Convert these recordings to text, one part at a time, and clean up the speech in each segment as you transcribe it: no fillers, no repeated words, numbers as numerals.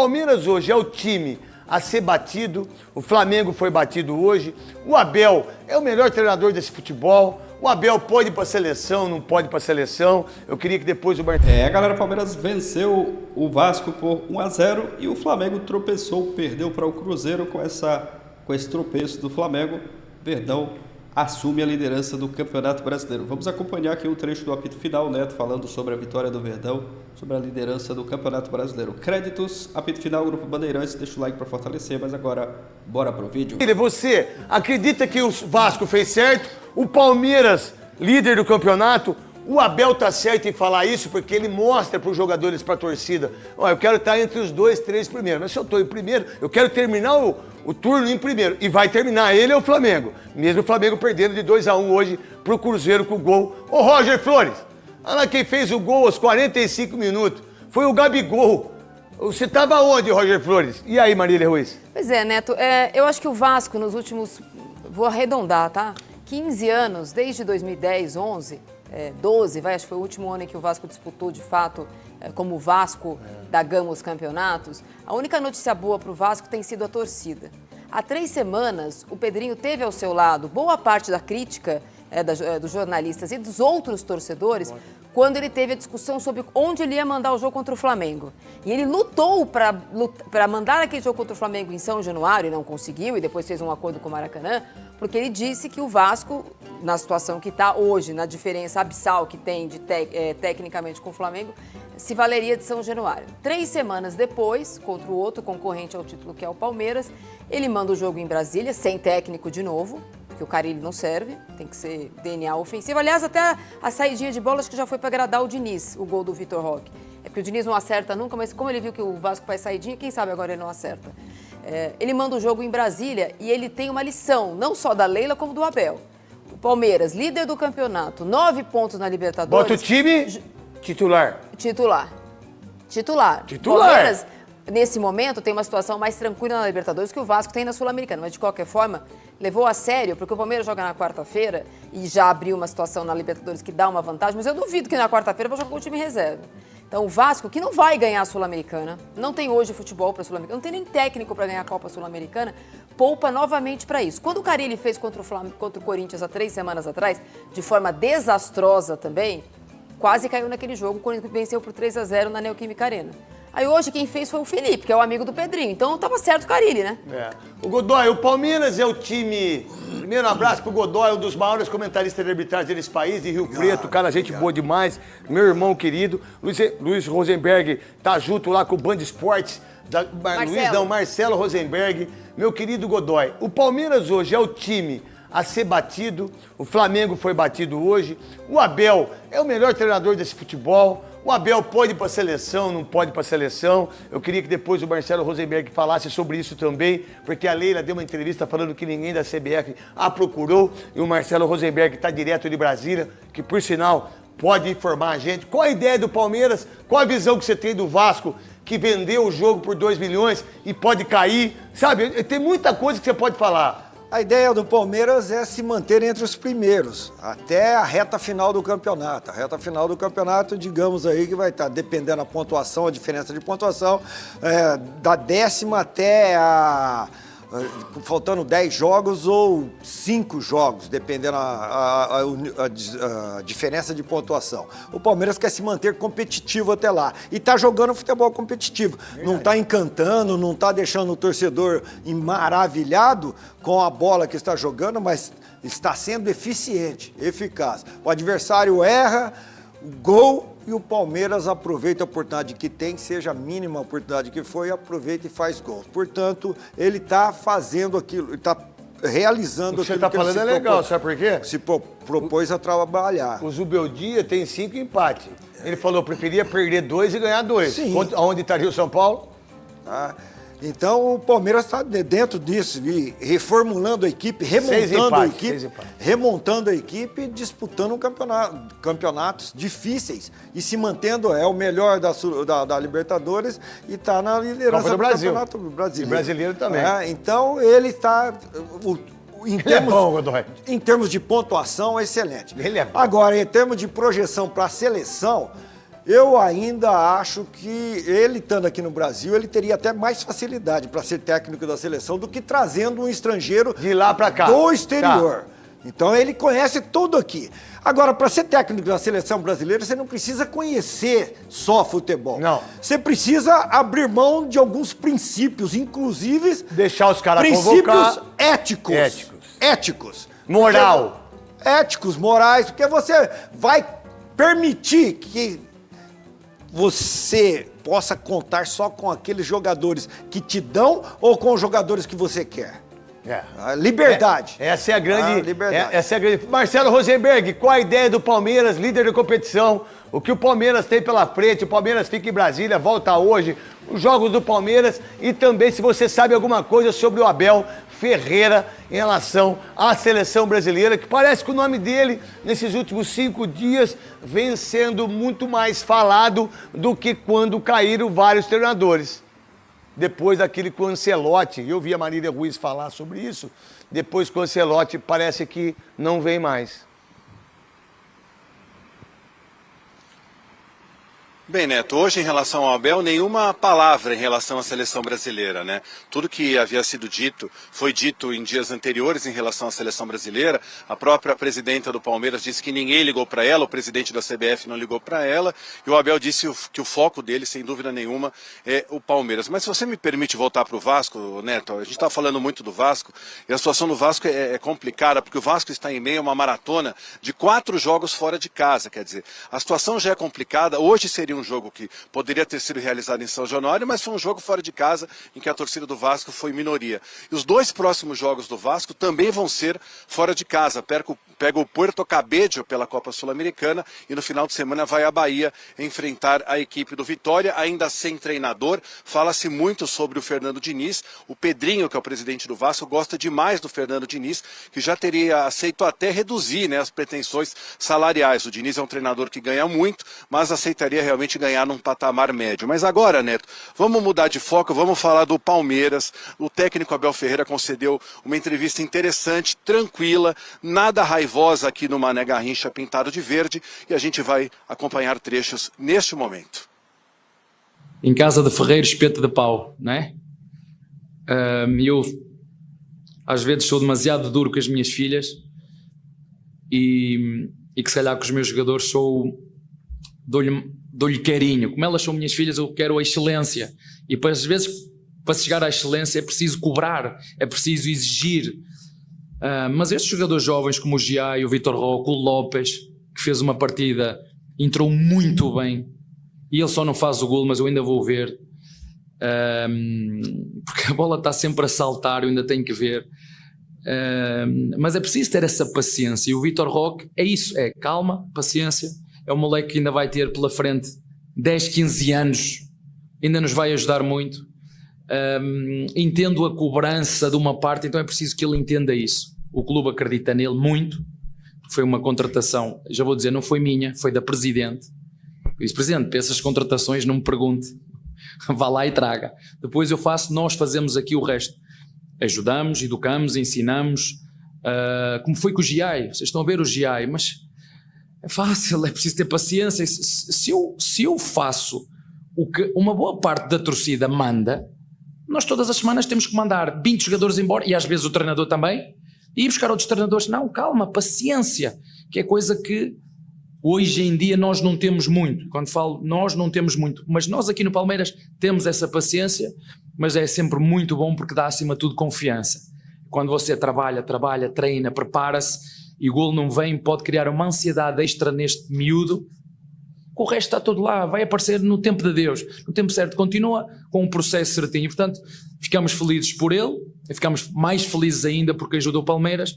Palmeiras hoje é o time a ser batido, o Flamengo foi batido hoje, o Abel é o melhor treinador desse futebol, o Abel pode ir para a seleção, não pode ir para a seleção, eu queria que depois o Marcelo... galera, o Palmeiras venceu o Vasco por 1-0 e o Flamengo tropeçou, perdeu para o Cruzeiro com esse tropeço do Flamengo. Verdão assume a liderança do Campeonato Brasileiro. Vamos acompanhar aqui um trecho do apito final, Neto, falando sobre a vitória do Verdão, sobre a liderança do Campeonato Brasileiro. Créditos, apito final, Grupo Bandeirantes, deixa o like para fortalecer, mas agora, bora pro vídeo. Você acredita que o Vasco fez certo? O Palmeiras, líder do campeonato, o Abel tá certo em falar isso porque ele mostra para os jogadores, para a torcida, ó, eu quero estar entre os 2, 3 primeiros, mas se eu estou em primeiro, eu quero terminar o turno em primeiro, e vai terminar ele é o Flamengo, mesmo o Flamengo perdendo de 2-1 hoje pro Cruzeiro com o gol. Ô Roger Flores, olha lá quem fez o gol aos 45 minutos, foi o Gabigol. Você estava onde, Roger Flores? E aí, Marília Ruiz? Pois é, Neto, eu acho que o Vasco nos últimos, vou arredondar, tá? 15 anos, desde 2010, 11, 12, acho que foi o último ano em que o Vasco disputou de fato como Vasco da Gama os campeonatos. A única notícia boa para o Vasco tem sido a torcida. Há 3 semanas, o Pedrinho teve ao seu lado boa parte da crítica dos jornalistas e dos outros torcedores quando ele teve a discussão sobre onde ele ia mandar o jogo contra o Flamengo. E ele lutou para mandar aquele jogo contra o Flamengo em São Januário e não conseguiu, e depois fez um acordo com o Maracanã, porque ele disse que o Vasco, na situação que está hoje, na diferença abissal que tem tecnicamente com o Flamengo, se valeria de São Januário. 3 semanas depois, contra o outro concorrente ao título, que é o Palmeiras, ele manda o jogo em Brasília, sem técnico de novo, porque o Carille não serve, tem que ser DNA ofensivo. Aliás, até a saidinha de bola acho que já foi para agradar o Diniz, o gol do Vitor Roque. É porque o Diniz não acerta nunca, mas como ele viu que o Vasco faz saidinha, quem sabe agora ele não acerta. Ele manda o jogo em Brasília e ele tem uma lição, não só da Leila, como do Abel. O Palmeiras, líder do campeonato, 9 pontos na Libertadores. Bota o time titular. Titular. Palmeiras, nesse momento, tem uma situação mais tranquila na Libertadores que o Vasco tem na Sul-Americana, mas de qualquer forma, levou a sério, porque o Palmeiras joga na quarta-feira e já abriu uma situação na Libertadores que dá uma vantagem, mas eu duvido que na quarta-feira vai jogar com o time reserva. Então o Vasco, que não vai ganhar a Sul-Americana, não tem hoje futebol para a Sul-Americana, não tem nem técnico para ganhar a Copa Sul-Americana, poupa novamente para isso. Quando o Carille fez contra o Corinthians há 3 semanas atrás, de forma desastrosa também, quase caiu naquele jogo, quando ele venceu por 3-0 na Neoquímica Arena. Aí hoje quem fez foi o Felipe, que é o amigo do Pedrinho. Então tava certo o Carille, né? O Godoy, o Palmeiras é o time... Primeiro, um abraço pro Godoy, um dos maiores comentaristas de arbitragem desse país, de Rio Preto, cara, gente boa demais. Meu irmão querido. Luiz Rosenberg tá junto lá com o Band Esportes. Marcelo Rosenberg. Meu querido Godoy, o Palmeiras hoje é o time a ser batido. O Flamengo foi batido hoje. O Abel é o melhor treinador desse futebol. O Abel pode ir para a seleção, não pode ir para a seleção. Eu queria que depois o Marcelo Rosenberg falasse sobre isso também, porque a Leila deu uma entrevista falando que ninguém da CBF a procurou, e o Marcelo Rosenberg está direto de Brasília, que por sinal pode informar a gente. Qual a ideia do Palmeiras? Qual a visão que você tem do Vasco, que vendeu o jogo por 2 milhões e pode cair? Sabe, tem muita coisa que você pode falar. A ideia do Palmeiras é se manter entre os primeiros, até a reta final do campeonato. A reta final do campeonato, digamos aí, que vai estar dependendo da pontuação, a diferença de pontuação, da 10ª até faltando 10 jogos ou 5 jogos, dependendo a diferença de pontuação. O Palmeiras quer se manter competitivo até lá. E está jogando futebol competitivo. Não está encantando, não está deixando o torcedor maravilhado com a bola que está jogando, mas está sendo eficiente, eficaz. O adversário erra, gol, e o Palmeiras aproveita a oportunidade que tem, seja a mínima oportunidade que foi, aproveita e faz gol. Portanto, ele está fazendo aquilo, está realizando aquilo que ele se propôs. O que você está falando é legal, sabe por quê? Se propôs a trabalhar. O Zubeldia tem 5 empates. Ele falou, preferia perder 2 e ganhar 2. Sim. Onde estaria o São Paulo? Então o Palmeiras está dentro disso, e reformulando a equipe, remontando a equipe e disputando campeonatos difíceis e se mantendo, é o melhor da Libertadores e está na liderança do Campeonato Brasileiro. E brasileiro também. Então ele está... Em termos de pontuação, é excelente. Ele é bom. Agora, em termos de projeção para a seleção, Eu ainda acho que ele, estando aqui no Brasil, ele teria até mais facilidade para ser técnico da seleção do que trazendo um estrangeiro de lá para cá, do exterior. Tá. Então ele conhece tudo aqui. Agora, para ser técnico da seleção brasileira, você não precisa conhecer só futebol. Não. Você precisa abrir mão de alguns princípios, inclusive deixar os caras princípios convocar. Éticos. Moral. Éticos, morais, porque você vai permitir que você possa contar só com aqueles jogadores que te dão ou com os jogadores que você quer. A liberdade. Essa é a grande. Liberdade. Essa é a grande. Marcelo Rosenberg, qual a ideia do Palmeiras, líder da competição? O que o Palmeiras tem pela frente? O Palmeiras fica em Brasília, volta hoje. Os jogos do Palmeiras e também se você sabe alguma coisa sobre o Abel Ferreira em relação à seleção brasileira, que parece que o nome dele, nesses últimos 5 dias, vem sendo muito mais falado do que quando caíram vários treinadores. Depois daquele com o Ancelotti, eu vi a Marília Ruiz falar sobre isso, depois com o Ancelotti parece que não vem mais. Bem, Neto, hoje em relação ao Abel, nenhuma palavra em relação à seleção brasileira, né? Tudo que havia sido dito foi dito em dias anteriores em relação à seleção brasileira. A própria presidenta do Palmeiras disse que ninguém ligou para ela, o presidente da CBF não ligou para ela, e o Abel disse que o foco dele, sem dúvida nenhuma, é o Palmeiras. Mas se você me permite voltar para o Vasco, Neto, a gente está falando muito do Vasco, e a situação do Vasco é complicada, porque o Vasco está em meio a uma maratona de 4 jogos fora de casa, quer dizer, a situação já é complicada. Hoje seria um jogo que poderia ter sido realizado em São Januário, mas foi um jogo fora de casa em que a torcida do Vasco foi minoria. E os 2 próximos jogos do Vasco também vão ser fora de casa. Pega o Puerto Cabello pela Copa Sul-Americana e no final de semana vai à Bahia enfrentar a equipe do Vitória, ainda sem treinador. Fala-se muito sobre o Fernando Diniz. O Pedrinho, que é o presidente do Vasco, gosta demais do Fernando Diniz, que já teria aceito até reduzir, né, as pretensões salariais. O Diniz é um treinador que ganha muito, mas aceitaria realmente ganhar num patamar médio. Mas agora, Neto, vamos mudar de foco, vamos falar do Palmeiras. O técnico Abel Ferreira concedeu uma entrevista interessante, tranquila, nada raivosa aqui no Mané Garrincha pintado de verde, e a gente vai acompanhar trechos neste momento. Em casa de Ferreiro, espeto de pau, não é? Eu às vezes sou demasiado duro com as minhas filhas e que se calhar com os meus jogadores dou-lhe carinho. Como elas são minhas filhas, eu quero a excelência. E às vezes, para chegar à excelência, é preciso cobrar, é preciso exigir. Mas estes jogadores jovens, como o Giai, o Vitor Roque, o Lopes, que fez uma partida, entrou muito bem. E ele só não faz o golo, mas eu ainda vou ver. Porque a bola está sempre a saltar, eu ainda tenho que ver. Mas é preciso ter essa paciência. E o Vitor Roque é isso, é calma, paciência. É um moleque que ainda vai ter pela frente 10, 15 anos, ainda nos vai ajudar muito. Entendo a cobrança de uma parte, então é preciso que ele entenda isso. O clube acredita nele muito. Foi uma contratação, já vou dizer, não foi minha, foi da Presidente. Eu disse: Presidente, para essas contratações não me pergunte, vá lá e traga. Depois nós fazemos aqui o resto. Ajudamos, educamos, ensinamos. Como foi com o Giai, vocês estão a ver o Giai, mas é fácil, é preciso ter paciência. Se eu faço o que uma boa parte da torcida manda, nós todas as semanas temos que mandar 20 jogadores embora, e às vezes o treinador também, e ir buscar outros treinadores. Não, calma, paciência, que é coisa que hoje em dia nós não temos muito. Quando falo nós, não temos muito, mas nós aqui no Palmeiras temos essa paciência, mas é sempre muito bom porque dá acima de tudo confiança. Quando você trabalha, treina, prepara-se, e o golo não vem, pode criar uma ansiedade extra neste miúdo. O resto está tudo lá, vai aparecer no tempo de Deus, no tempo certo, continua com um processo certinho. E, portanto, ficamos felizes por ele, e ficamos mais felizes ainda porque ajudou o Palmeiras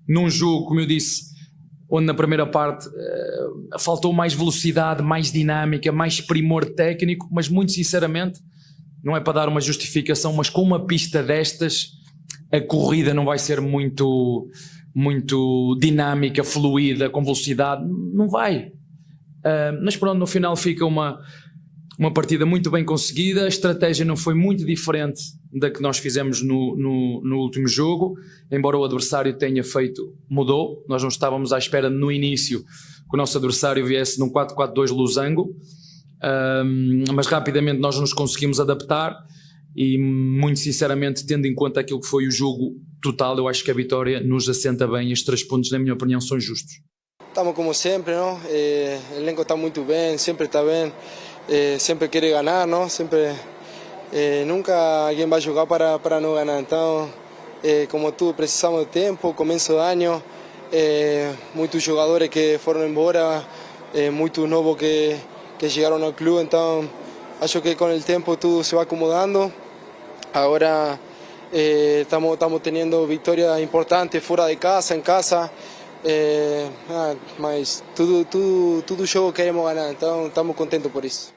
num jogo, como eu disse, onde na primeira parte faltou mais velocidade, mais dinâmica, mais primor técnico, mas muito sinceramente, não é para dar uma justificação, mas com uma pista destas, a corrida não vai ser muito dinâmica, fluida, com velocidade, não vai. Mas pronto, no final fica uma partida muito bem conseguida. A estratégia não foi muito diferente da que nós fizemos no último jogo, embora o adversário tenha mudou. Nós não estávamos à espera no início que o nosso adversário viesse num 4-4-2 losango, mas rapidamente nós nos conseguimos adaptar e, muito sinceramente, tendo em conta aquilo que foi o jogo total, eu acho que a vitória nos assenta bem. Estes 3 pontos, na minha opinião, são justos. Estamos como sempre, ¿no? El elenco está muito bem, sempre está bem, sempre quer ganhar, ¿no? Sempre, nunca alguém vai jogar para não ganhar. Então, como tudo, precisamos de tempo, começo do ano, muitos jogadores que foram embora, muitos novos que chegaram ao clube, então acho que com o tempo tudo se vai acomodando. Agora estamos tendo vitórias importantes fora de casa, em casa. Mas tudo jogo queremos ganhar, então estamos contentes por isso.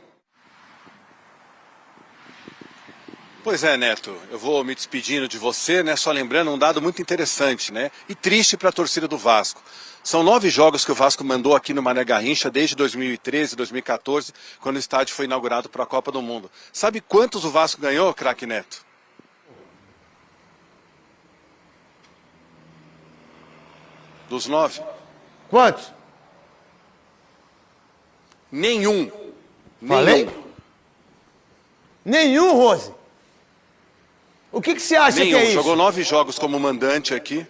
Pois é, Neto, eu vou me despedindo de você, né? Só lembrando um dado muito interessante, né? E triste para a torcida do Vasco. São 9 jogos que o Vasco mandou aqui no Mané Garrincha desde 2013, 2014, quando o estádio foi inaugurado para a Copa do Mundo. Sabe quantos o Vasco ganhou, craque Neto? Dos 9? Quantos? Nenhum. Falei? Nenhum, Rose. O que você acha Nenhum. que é isso? Jogou 9 jogos como mandante aqui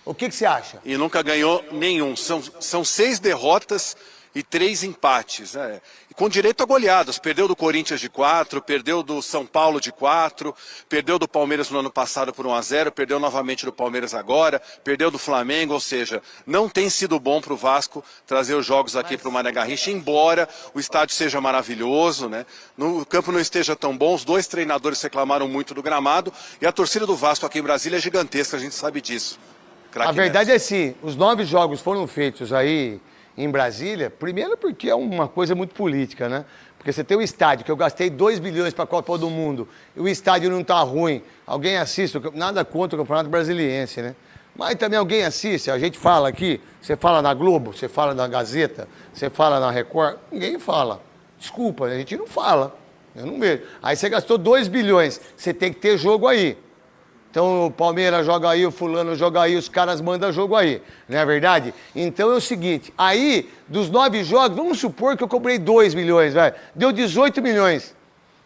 O que você acha? e nunca ganhou nenhum. São 6 derrotas e 3 empates. Né? E com direito a goleadas. Perdeu do Corinthians de 4, perdeu do São Paulo de 4, perdeu do Palmeiras no ano passado por 1-0, perdeu novamente do Palmeiras agora, perdeu do Flamengo, ou seja, não tem sido bom para o Vasco trazer os jogos aqui para o Mané Garrincha, embora o estádio seja maravilhoso, né? O campo não esteja tão bom, os 2 treinadores reclamaram muito do gramado, e a torcida do Vasco aqui em Brasília é gigantesca, a gente sabe disso. A verdade é assim, os 9 jogos foram feitos aí em Brasília, primeiro porque é uma coisa muito política, né? Porque você tem o estádio, que eu gastei 2 bilhões para a Copa do Mundo, e o estádio não tá ruim, alguém assiste, nada contra o Campeonato Brasiliense, né? Mas também alguém assiste, a gente fala aqui, você fala na Globo, você fala na Gazeta, você fala na Record, ninguém fala. Desculpa, a gente não fala, eu não vejo. Aí você gastou 2 bilhões, você tem que ter jogo aí. Então o Palmeiras joga aí, o fulano joga aí, os caras mandam jogo aí, não é verdade? Então é o seguinte, aí dos 9 jogos, vamos supor que eu cobrei 2 milhões, velho, deu 18 milhões.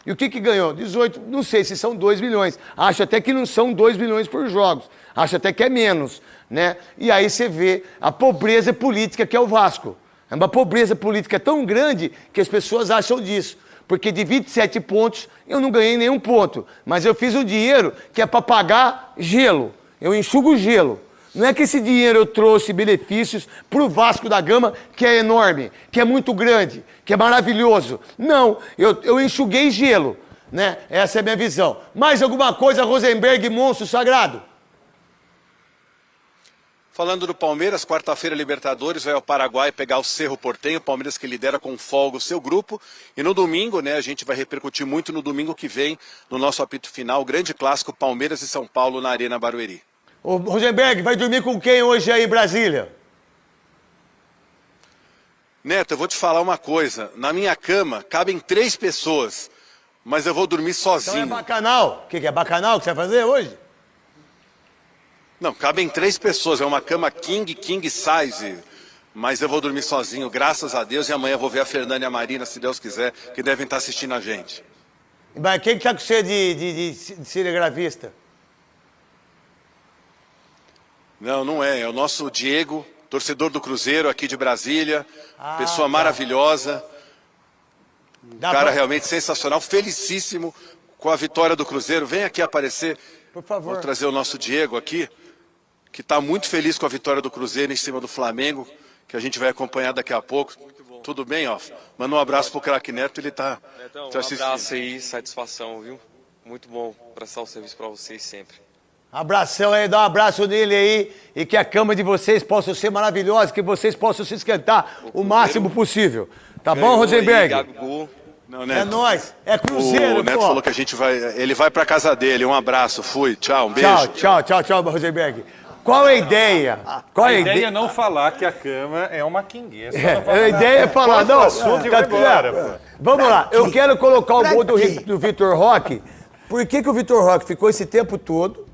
E o que ganhou? 18, não sei se são 2 milhões, acho até que não são 2 milhões por jogos, acho até que é menos, né? E aí você vê a pobreza política que é o Vasco. É uma pobreza política tão grande que as pessoas acham disso. Porque de 27 pontos, eu não ganhei nenhum ponto. Mas eu fiz o dinheiro que é para pagar gelo. Eu enxugo gelo. Não é que esse dinheiro eu trouxe benefícios para o Vasco da Gama, que é enorme, que é muito grande, que é maravilhoso. Não, eu enxuguei gelo, né? Essa é a minha visão. Mais alguma coisa, Rosenberg, monstro sagrado? Falando do Palmeiras, quarta-feira Libertadores vai ao Paraguai pegar o Cerro Porteño, o Palmeiras que lidera com folga o seu grupo. E no domingo, né, a gente vai repercutir muito no domingo que vem, no nosso apito final, o grande clássico Palmeiras e São Paulo na Arena Barueri. Ô, Rosenberg, vai dormir com quem hoje aí em Brasília? Neto, eu vou te falar uma coisa. Na minha cama cabem 3 pessoas, mas eu vou dormir sozinho. Então é bacanal. O que é bacanal que você vai fazer hoje? Não, cabem 3 pessoas, é uma cama king size, mas eu vou dormir sozinho, graças a Deus, e amanhã eu vou ver a Fernanda e a Marina, se Deus quiser, que devem estar assistindo a gente. Mas quem que tá com você de cinegrafista? Não é o nosso Diego, torcedor do Cruzeiro aqui de Brasília, pessoa maravilhosa, cara realmente sensacional, felicíssimo com a vitória do Cruzeiro. Vem aqui aparecer, por favor. Vou trazer o nosso Diego aqui, que está muito feliz com a vitória do Cruzeiro em cima do Flamengo, que a gente vai acompanhar daqui a pouco. Tudo bem, ó? Manda um abraço pro craque Neto, ele tá Netão, te assistindo. Um abraço aí, satisfação, viu? Muito bom prestar o serviço para vocês sempre. Abração aí, dá um abraço nele aí e que a cama de vocês possa ser maravilhosa, que vocês possam se esquentar o máximo possível. Tá bom, Rosenberg? Não, Neto. É nóis, é Cruzeiro, O Neto pô. falou que ele vai pra casa dele. Um abraço, fui, tchau, um beijo. Tchau, Rosenberg. Qual é a ideia? A ideia é não falar que a cama é uma king. A ideia é falar, não. Assunto e vai embora, Vamos lá, eu quero colocar o gol do Vitor Roque. Por que o Vitor Roque ficou esse tempo todo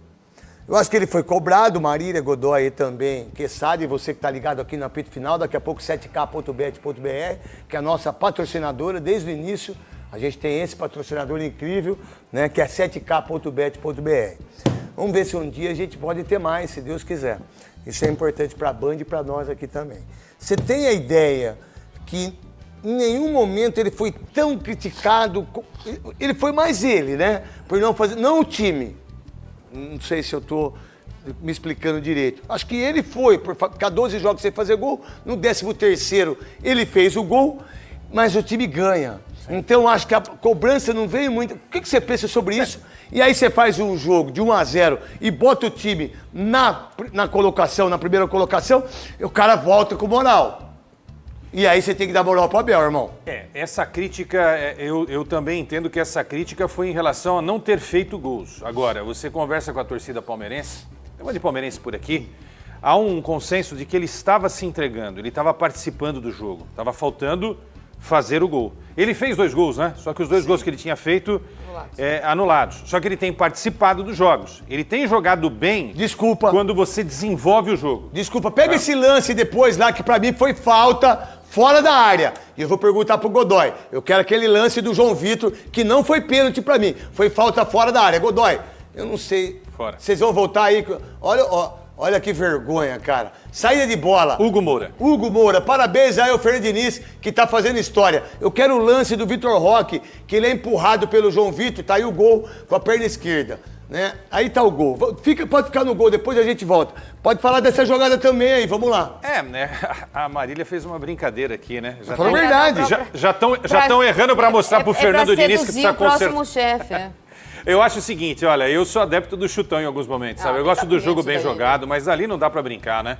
Eu acho que ele foi cobrado, Marília, Godoy também, Quesada, e você que está ligado aqui no apito final, daqui a pouco 7k.bet.br, que é a nossa patrocinadora desde o início. A gente tem esse patrocinador incrível, né, que é 7k.bet.br. Vamos ver se um dia a gente pode ter mais, se Deus quiser. Isso é importante para a Band e para nós aqui também. Você tem a ideia que em nenhum momento ele foi tão criticado, ele foi mais ele, né, por não fazer, não o time. Não sei se eu estou me explicando direito. Acho que ele foi, por ficar 12 jogos sem fazer gol, no 13º ele fez o gol, mas o time ganha. Então acho que a cobrança não veio muito. O que você pensa sobre isso? E aí você faz um jogo de 1-0 e bota o time na colocação, na primeira colocação, e o cara volta com moral. E aí você tem que dar moral pro Abel, irmão. Essa crítica, eu também entendo que essa crítica foi em relação a não ter feito gols. Agora, você conversa com a torcida palmeirense, tem uma de palmeirense por aqui, há um consenso de que ele estava se entregando, ele estava participando do jogo, estava faltando fazer o gol. Ele fez 2 gols, né? Só que os 2 gols que ele tinha feito anulados. Só que ele tem participado dos jogos. Ele tem jogado bem. Desculpa. Quando você desenvolve o jogo. Desculpa, pega esse lance depois lá que pra mim foi falta fora da área. E eu vou perguntar pro Godoy. Eu quero aquele lance do João Vitor que não foi pênalti pra mim. Foi falta fora da área. Godoy, eu não sei. Fora. Vocês vão voltar aí. Olha que vergonha, cara. Saída de bola. Hugo Moura. Parabéns aí ao Fernando Diniz, que tá fazendo história. Eu quero o lance do Vitor Roque, que ele é empurrado pelo João Vitor, tá aí o gol com a perna esquerda. Né? Aí tá o gol. Pode ficar no gol, depois a gente volta. Pode falar dessa jogada também aí, vamos lá. Né? A Marília fez uma brincadeira aqui, né? Falou verdade. Já estão errando para mostrar pro Fernando Diniz que precisa consertar. O próximo chefe, Eu acho o seguinte, olha, eu sou adepto do chutão em alguns momentos, sabe? Eu gosto do jogo bem jogado, mas ali não dá pra brincar, né?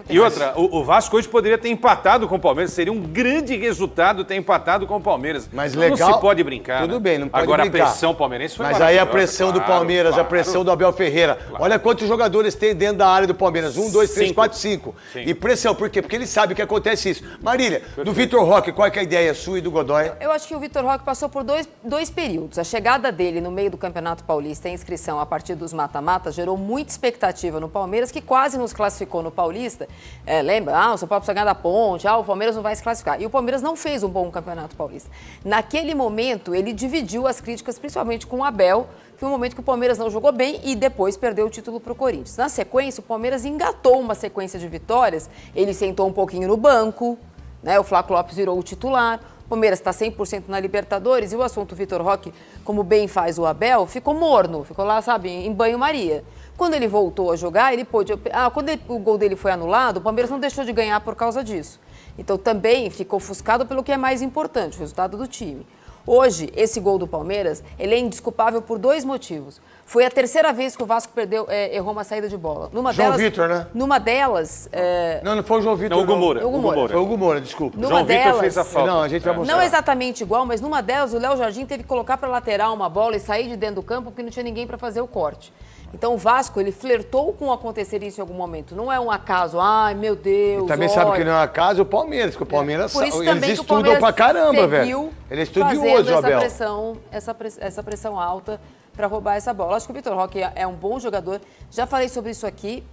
E outra, o Vasco hoje poderia ter empatado com o Palmeiras, seria um grande resultado ter empatado com o Palmeiras. Mas legal, não se pode brincar, tudo né? bem, não pode Agora brincar. A pressão palmeirense foi Mas aí a maravilhosa, pressão do Palmeiras, a pressão do Abel Ferreira. Olha quantos jogadores tem dentro da área do Palmeiras. 1, 2, 3, 4, 5. E pressão, por quê? Porque ele sabe que acontece isso. Marília, do Vitor Roque, qual é que é a ideia sua e do Godoy? Eu acho que o Vitor Roque passou por dois períodos. A chegada dele no meio do Campeonato Paulista, a inscrição a partir dos mata-matas, gerou muita expectativa no Palmeiras, que quase nos classificou no Paulista. Lembra? O São Paulo precisa ganhar da Ponte, o Palmeiras não vai se classificar. E o Palmeiras não fez um bom Campeonato Paulista. Naquele momento, ele dividiu as críticas, principalmente com o Abel. Foi um momento que o Palmeiras não jogou bem e depois perdeu o título para o Corinthians. Na sequência, o Palmeiras engatou uma sequência de vitórias. Ele sentou um pouquinho no banco, né? O Flávio Lopes virou o titular. O Palmeiras está 100% na Libertadores e o assunto Vitor Roque, como bem faz o Abel, ficou morno, ficou lá, sabe, em banho-maria. Quando ele voltou a jogar, ele pôde... quando o gol dele foi anulado, o Palmeiras não deixou de ganhar por causa disso. Então também ficou ofuscado pelo que é mais importante, o resultado do time. Hoje, esse gol do Palmeiras, ele é indesculpável por 2 motivos. Foi a 3ª vez que o Vasco errou uma saída de bola. João Vitor, né? Numa delas... Não foi o João Vitor, Hugo Moura. Foi o Hugo Moura, desculpa. João Vitor fez a falta. Não, a gente vai mostrar. Não exatamente igual, mas numa delas o Léo Jardim teve que colocar para lateral uma bola e sair de dentro do campo porque não tinha ninguém para fazer o corte. Então o Vasco, ele flertou com acontecer isso em algum momento. Não é um acaso, ai meu Deus. E também sabe que não é um acaso o Palmeiras, que o Palmeiras eles estudam pra caramba, velho. Ele é estudioso, Abel. Essa pressão alta para roubar essa bola. Acho que o Vitor Roque é um bom jogador. Já falei sobre isso aqui,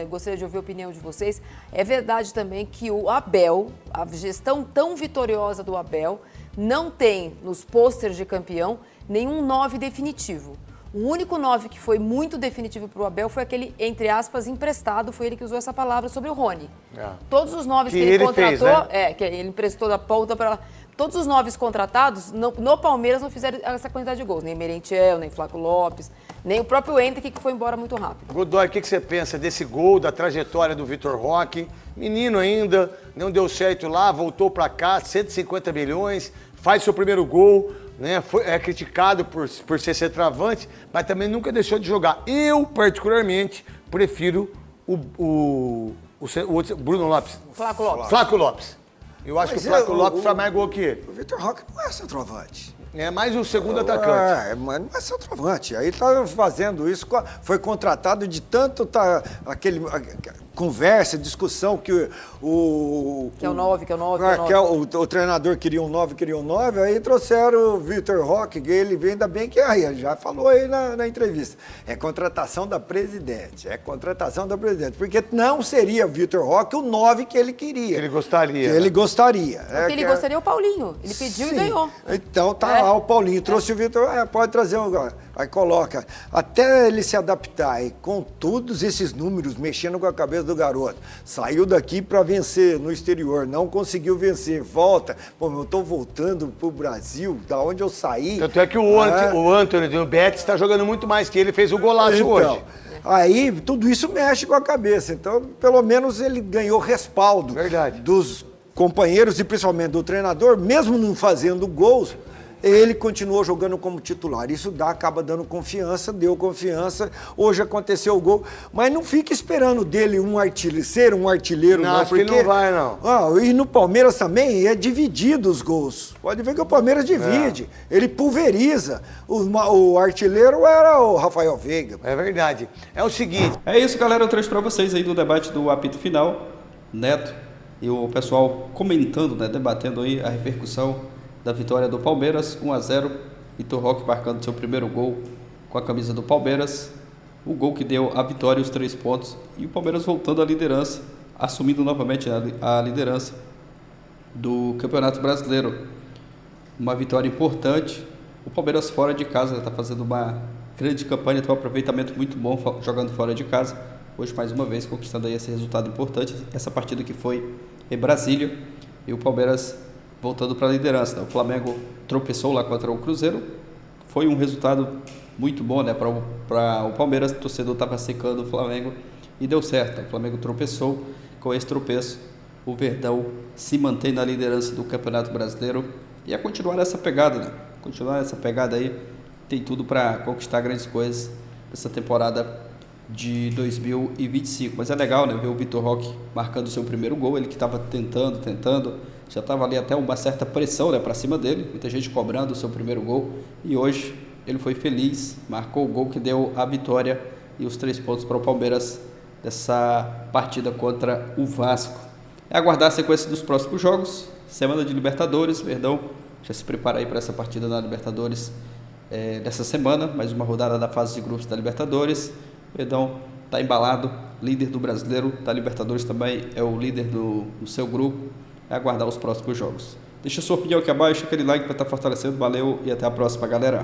gostaria de ouvir a opinião de vocês. É verdade também que o Abel, a gestão tão vitoriosa do Abel, não tem nos pôsteres de campeão nenhum 9 definitivo. O único 9 que foi muito definitivo para o Abel foi aquele, entre aspas, emprestado. Foi ele que usou essa palavra sobre o Rony. Todos os 9 que ele contratou, fez, né? Que ele emprestou da ponta para... Todos os 9 contratados no Palmeiras não fizeram essa quantidade de gols. Nem Merentiel, nem Flávio Lopes, nem o próprio Henrique, que foi embora muito rápido. Godoy, o que você pensa desse gol, da trajetória do Vitor Roque? Menino ainda, não deu certo lá, voltou para cá, 150 milhões, faz seu primeiro gol, né? É criticado por ser centroavante, mas também nunca deixou de jogar. Eu, particularmente, prefiro o Bruno Lopes. Flávio Lopes. Eu acho que o Flávio Lopes faz mais gol que ele. O Vitor Roque não é centroavante. É mais o segundo atacante. Mas não é centroavante. Aí tá fazendo isso, foi contratado de tanto... conversa, discussão que o Que é o 9, que é o 9, o treinador queria um 9, aí trouxeram o Vitor Roque, que ele vem, ainda bem que aí, ele já falou aí na entrevista, é contratação da presidente, porque não seria o Vitor Roque o 9 que ele queria. Ele gostaria. Que ele gostaria. Porque ele gostaria o Paulinho, ele pediu e ganhou. Então tá lá o Paulinho, trouxe o Vitor, pode trazer um agora. Aí coloca, até ele se adaptar, e com todos esses números mexendo com a cabeça do garoto, saiu daqui para vencer no exterior, não conseguiu vencer, volta, pô, eu tô voltando pro Brasil, da onde eu saí. Tanto é que o Antony do Betis está jogando muito mais que ele, fez o golaço hoje. Aí tudo isso mexe com a cabeça, então pelo menos ele ganhou respaldo dos companheiros e principalmente do treinador, mesmo não fazendo gols, ele continuou jogando como titular. Isso acaba dando confiança, deu confiança. Hoje aconteceu o gol. Mas não fica esperando dele ser um artilheiro, não. Acho que não vai, não. E no Palmeiras também é dividido os gols. Pode ver que o Palmeiras divide. Ele pulveriza. O artilheiro era o Rafael Veiga. É verdade. É o seguinte. É isso, galera. Eu trouxe para vocês aí do debate do apito final. Neto e o pessoal comentando, né, debatendo aí a repercussão da vitória do Palmeiras, 1-0, Vitor Roque marcando seu primeiro gol com a camisa do Palmeiras, o gol que deu a vitória e os 3 pontos, e o Palmeiras voltando à liderança, assumindo novamente a liderança do Campeonato Brasileiro. Uma vitória importante, o Palmeiras fora de casa está fazendo uma grande campanha, tem um aproveitamento muito bom jogando fora de casa, hoje mais uma vez conquistando aí esse resultado importante, essa partida que foi em Brasília, e o Palmeiras voltando para a liderança, né? O Flamengo tropeçou lá contra o Cruzeiro, foi um resultado muito bom, né, para o Palmeiras, o torcedor estava secando o Flamengo e deu certo, o Flamengo tropeçou, com esse tropeço o Verdão se mantém na liderança do Campeonato Brasileiro e a continuar essa pegada, né? Continuar essa pegada aí, tem tudo para conquistar grandes coisas nessa temporada de 2025, mas é legal, né, ver o Vitor Roque marcando o seu primeiro gol, ele que estava tentando, já estava ali até uma certa pressão, né, para cima dele, muita gente cobrando o seu primeiro gol, e hoje ele foi feliz, marcou o gol que deu a vitória e os 3 pontos para o Palmeiras dessa partida contra o Vasco. É aguardar a sequência dos próximos jogos, semana de Libertadores, Verdão já se prepara aí para essa partida na Libertadores dessa semana, mais uma rodada da fase de grupos da Libertadores. Verdão está embalado, líder do Brasileiro, da Libertadores também é o líder do seu grupo. É aguardar os próximos jogos. Deixa sua opinião aqui abaixo, aquele like para estar fortalecendo. Valeu e até a próxima, galera.